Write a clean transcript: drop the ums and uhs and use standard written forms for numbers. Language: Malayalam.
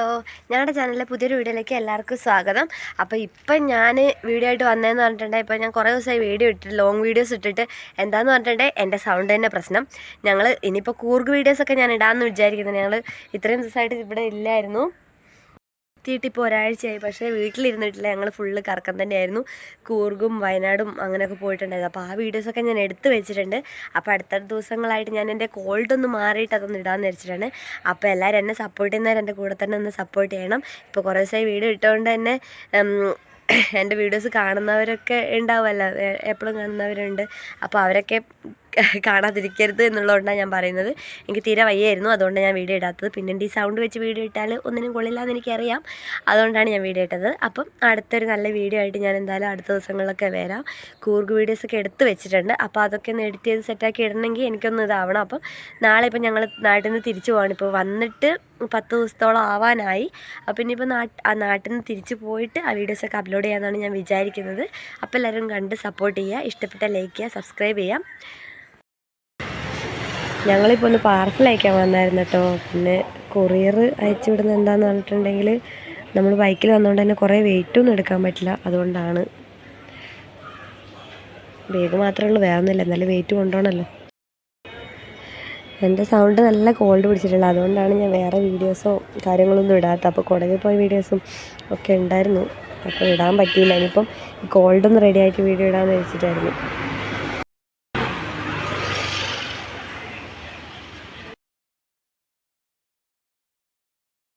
ഹലോ, ഞങ്ങളുടെ ചാനലിലെ പുതിയൊരു വീഡിയോയിലേക്ക് എല്ലാവർക്കും സ്വാഗതം. അപ്പോൾ ഇപ്പം ഞാൻ വീഡിയോ ആയിട്ട് വന്നതെന്ന് പറഞ്ഞിട്ടുണ്ടെങ്കിൽ ഇപ്പോൾ ഞാൻ കുറേ ദിവസമായി വീഡിയോ ഇട്ടിട്ട് ലോങ് വീഡിയോസ് ഇട്ടിട്ട് എന്താണെന്ന് പറഞ്ഞിട്ടുണ്ടെങ്കിൽ എൻ്റെ സൗണ്ട് തന്നെ പ്രശ്നം. ഞങ്ങൾ ഇനിയിപ്പോൾ കൂർഗ് വീഡിയോസൊക്കെ ഞാൻ ഇടാമെന്ന് വിചാരിക്കുന്നത്. ഞങ്ങൾ ഇത്രയും ദിവസമായിട്ട് ഇവിടെ ഇല്ലായിരുന്നു, എത്തിയിട്ടിപ്പോൾ ഒരാഴ്ചയായി. പക്ഷേ വീട്ടിലിരുന്നിട്ടില്ല, ഞങ്ങൾ ഫുള്ള് കറക്കം തന്നെയായിരുന്നു. കൂർഗും വയനാടും അങ്ങനെയൊക്കെ പോയിട്ടുണ്ടായിരുന്നു. അപ്പോൾ ആ വീഡിയോസൊക്കെ ഞാൻ എടുത്ത് വെച്ചിട്ടുണ്ട്. അപ്പോൾ അടുത്ത ദിവസങ്ങളായിട്ട് ഞാൻ എൻ്റെ കോൾഡൊന്ന് മാറിയിട്ട് അതൊന്ന് ഇടാമെന്ന് വെച്ചിട്ടാണ്. അപ്പോൾ എല്ലാവരും എന്നെ സപ്പോർട്ട് ചെയ്യുന്നവർ എൻ്റെ കൂടെ തന്നെ ഒന്ന് സപ്പോർട്ട് ചെയ്യണം. ഇപ്പോൾ കുറേ ദിവസമായി വീഡിയോ ഇട്ടുകൊണ്ട് തന്നെ എൻ്റെ വീഡിയോസ് കാണുന്നവരൊക്കെ ഉണ്ടാവുമല്ലോ, എപ്പോഴും കാണുന്നവരുണ്ട്. അപ്പോൾ അവരൊക്കെ കാണാതിരിക്കരുത് എന്നുള്ളതുകൊണ്ടാണ് ഞാൻ പറയുന്നത്. എനിക്ക് തീരെ വയ്യായിരുന്നു, അതുകൊണ്ട് ഞാൻ വീഡിയോ ഇടാത്തത്. പിന്നെ ഈ സൗണ്ട് വെച്ച് വീഡിയോ ഇട്ടാൽ ഒന്നിനും കൊള്ളില്ല എന്ന് എനിക്കറിയാം, അതുകൊണ്ടാണ് ഞാൻ വീഡിയോ ഇട്ടത്. അപ്പം അടുത്തൊരു നല്ല വീഡിയോ ആയിട്ട് ഞാൻ എന്തായാലും അടുത്ത ദിവസങ്ങളിലൊക്കെ വരാം. കൂർഗ് വീഡിയോസൊക്കെ എടുത്ത് വെച്ചിട്ടുണ്ട്. അപ്പോൾ അതൊക്കെ ഒന്ന് എഡിറ്റ് ചെയ്ത് സെറ്റാക്കി ഇടണമെങ്കിൽ എനിക്കൊന്ന് ഇതാവണം. അപ്പം നാളെ ഇപ്പം ഞങ്ങൾ നാട്ടിൽ നിന്ന് തിരിച്ചു പോവാണ്. ഇപ്പോൾ വന്നിട്ട് 10 ദിവസത്തോളം ആവാനായി. അപ്പോൾ ഇനിയിപ്പോൾ നാട്ടിൽ നിന്ന് തിരിച്ച് പോയിട്ട് ആ വീഡിയോസൊക്കെ അപ്ലോഡ് ചെയ്യാമെന്നാണ് ഞാൻ വിചാരിക്കുന്നത്. അപ്പോൾ എല്ലാവരും കണ്ട് സപ്പോർട്ട് ചെയ്യുക, ഇഷ്ടപ്പെട്ട ലൈക്ക് ചെയ്യുക, സബ്സ്ക്രൈബ് ചെയ്യാം. ഞങ്ങളിപ്പോൾ ഒന്ന് പാർസൽ അയക്കാൻ വന്നായിരുന്നു കേട്ടോ. പിന്നെ കൊറിയർ അയച്ചു വിടുന്നത് എന്താണെന്ന് പറഞ്ഞിട്ടുണ്ടെങ്കിൽ നമ്മൾ ബൈക്കിൽ വന്നുകൊണ്ട് തന്നെ കുറേ വെയിറ്റൊന്നും എടുക്കാൻ പറ്റില്ല, അതുകൊണ്ടാണ്. ബാഗ് മാത്രമേ ഉള്ളൂ, വേറെ ഒന്നുമില്ല, എന്നാലും വെയിറ്റ് കൊണ്ടുപോകണമല്ലോ. എൻ്റെ സൗണ്ട് നല്ല കോൾഡ് പിടിച്ചിട്ടുള്ളത്, അതുകൊണ്ടാണ് ഞാൻ വേറെ വീഡിയോസോ കാര്യങ്ങളൊന്നും ഇടാത്ത. അപ്പോൾ കുടകിൽ പോയ വീഡിയോസും ഒക്കെ ഉണ്ടായിരുന്നു, അപ്പോൾ ഇടാൻ പറ്റിയില്ല. ഇനിയിപ്പം കോൾഡൊന്ന് റെഡി ആയിട്ട് വീഡിയോ ഇടാമെന്ന് വെച്ചിട്ടായിരുന്നു.